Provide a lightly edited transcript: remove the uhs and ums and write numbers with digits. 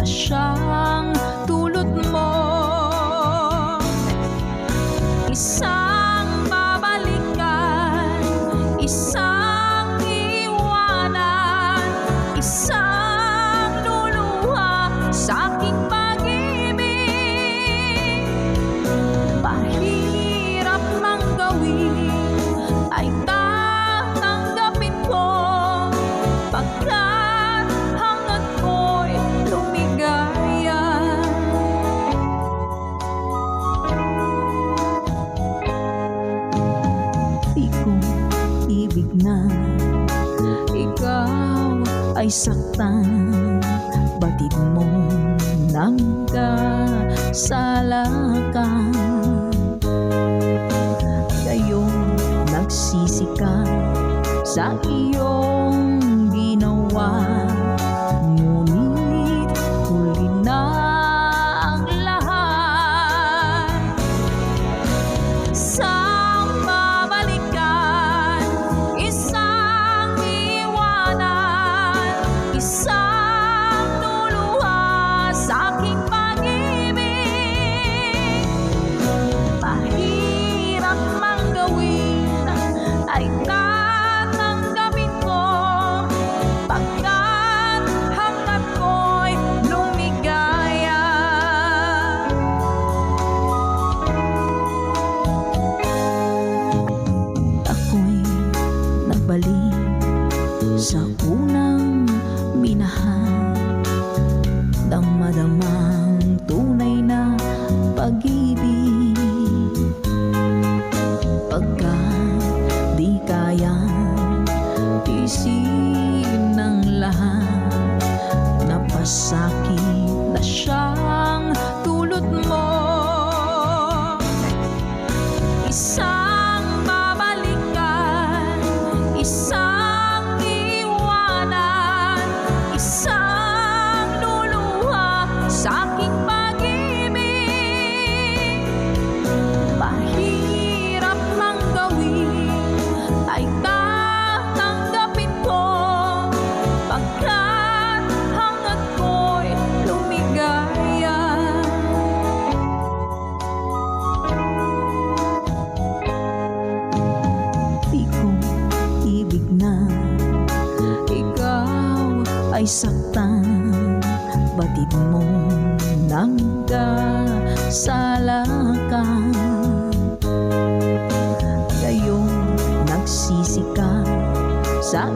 na siyang dulot mo. Isang babalikan, isang iwanan, isang luluha sa aking pag-ibig. Mahirap mang gawin ay tatanggapin ko, pagkat hangad ko'y lumigaya. Di ko ibig na ikaw ay saktan, batid mo nang kasala ka. Ngayong nagsisi ka sa iyong ginawa, ngunit huli na ang lahat. Isang babalikan, isang iwanan, isang luluha sa aking pag-ibig. Mahirap mang gawin ay tatanggapin ko, pagkat hangad ko'y lumigaya. Ako'y nagbalik sa unang minahan, damadamang tunay na pag-ibig. Pagkat di kayang tiisin ng lahat, napasakit na siyang dulot mo. Isang babalikan, isang iwanan, isang luluha sa aking pag-ibig. Mahirap mang gawin ay tatanggapin ko, pagkat hangad ko'y lumigaya. Di ko ibig na ikaw ay saktan, batid mo nang kasala ka. Ngayong nagsisi ka sa